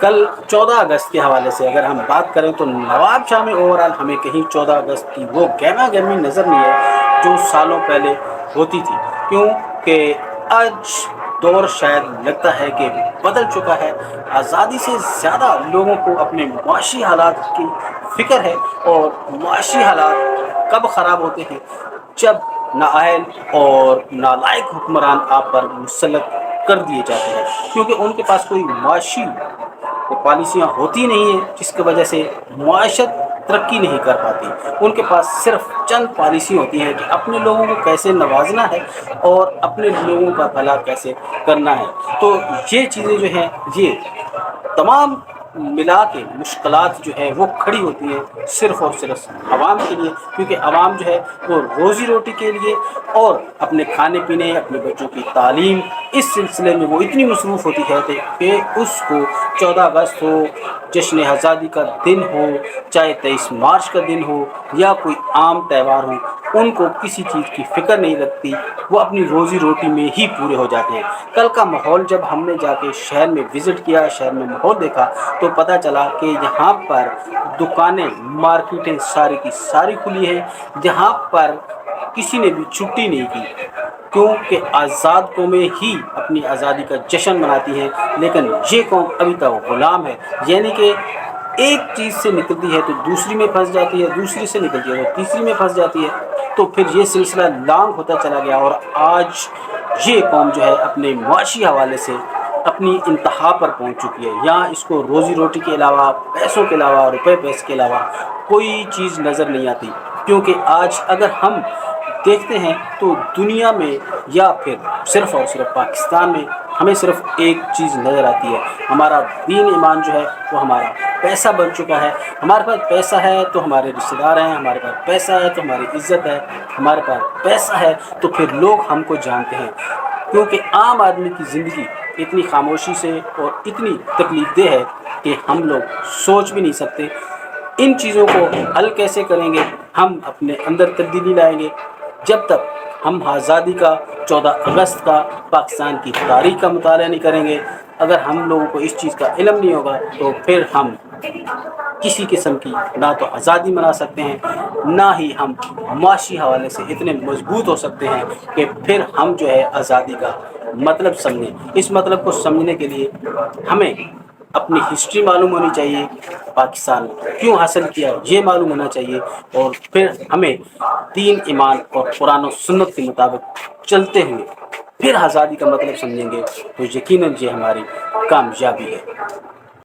کل 14 اگست کے حوالے سے اگر ہم بات کریں تو نواب شاہ میں اوور آل ہمیں کہیں 14 اگست کی وہ گہما گہمی نظر نہیں ہے جو سالوں پہلے ہوتی تھی، کیونکہ آج دور شاید لگتا ہے کہ بدل چکا ہے۔ آزادی سے زیادہ لوگوں کو اپنے معاشی حالات کی فکر ہے، اور معاشی حالات کب خراب ہوتے ہیں؟ جب نااہل اور نالائق حکمران آپ پر مسلط کر دیے جاتے ہیں، کیونکہ ان کے پاس کوئی معاشی پالیسیاں ہوتی نہیں ہیں، جس کی وجہ سے معاشت ترقی نہیں کر پاتی۔ ان کے پاس صرف چند پالیسی ہوتی ہیں کہ اپنے لوگوں کو کیسے نوازنا ہے اور اپنے لوگوں کا بھلا کیسے کرنا ہے۔ تو یہ چیزیں جو ہیں، یہ تمام ملا کے مشکلات جو ہے وہ کھڑی ہوتی ہیں صرف اور صرف عوام کے لیے، کیونکہ عوام جو ہے وہ روزی روٹی کے لیے اور اپنے کھانے پینے، اپنے بچوں کی تعلیم، اس سلسلے میں وہ اتنی مصروف ہوتی ہے کہ اس کو 14 اگست ہو، جشن آزادی کا دن ہو، چاہے 23 مارچ کا دن ہو یا کوئی عام تہوار ہو، ان کو کسی چیز کی فکر نہیں رکھتی، وہ اپنی روزی روٹی میں ہی پورے ہو جاتے ہیں۔ کل کا ماحول جب ہم نے جا کے شہر میں وزٹ کیا، شہر میں ماحول دیکھا، تو پتہ چلا کہ یہاں پر دکانیں، مارکیٹیں ساری کی ساری کھلی ہیں، جہاں پر کسی نے بھی چھٹی نہیں کی، کیونکہ آزاد قومیں ہی اپنی آزادی کا جشن مناتی ہیں، لیکن یہ قوم ابھی تک غلام ہے، یعنی کہ ایک چیز سے نکلتی ہے تو دوسری میں پھنس جاتی ہے، دوسری سے نکلتی ہے تو تیسری میں پھنس جاتی ہے، تو پھر یہ سلسلہ لانگ ہوتا چلا گیا، اور آج یہ قوم جو ہے اپنے معاشی حوالے سے اپنی انتہا پر پہنچ چکی ہے۔ یہاں اس کو روزی روٹی کے علاوہ، پیسوں کے علاوہ، روپے پیسے کے علاوہ کوئی چیز نظر نہیں آتی، کیونکہ آج اگر ہم دیکھتے ہیں تو دنیا میں یا پھر صرف اور صرف پاکستان میں ہمیں صرف ایک چیز نظر آتی ہے، ہمارا دین ایمان جو ہے وہ ہمارا پیسہ بن چکا ہے۔ ہمارے پاس پیسہ ہے تو ہمارے رشتہ دار ہیں، ہمارے پاس پیسہ ہے تو ہماری عزت ہے، ہمارے پاس پیسہ ہے تو پھر لوگ ہم کو جانتے ہیں، کیونکہ عام آدمی کی زندگی اتنی خاموشی سے اور اتنی تکلیف دہ ہے کہ ہم لوگ سوچ بھی نہیں سکتے۔ ان چیزوں کو حل کیسے کریں گے؟ ہم اپنے اندر تبدیلی لائیں گے جب تک ہم آزادی کا، 14 اگست کا، پاکستان کی تاریخ کا مطالعہ نہیں کریں گے۔ اگر ہم لوگوں کو اس چیز کا علم نہیں ہوگا تو پھر ہم کسی قسم کی نہ تو آزادی منا سکتے ہیں، نہ ہی ہم معاشی حوالے سے اتنے مضبوط ہو سکتے ہیں کہ پھر ہم جو ہے آزادی کا مطلب سمجھیں۔ اس مطلب کو سمجھنے کے لیے ہمیں اپنی ہسٹری معلوم ہونی چاہیے، پاکستان کیوں حاصل کیا یہ معلوم ہونا چاہیے، اور پھر ہمیں دین ایمان اور قرآن و سنت کے مطابق چلتے ہوئے پھر آزادی کا مطلب سمجھیں گے، تو یقیناً یہ ہماری کامیابی ہے۔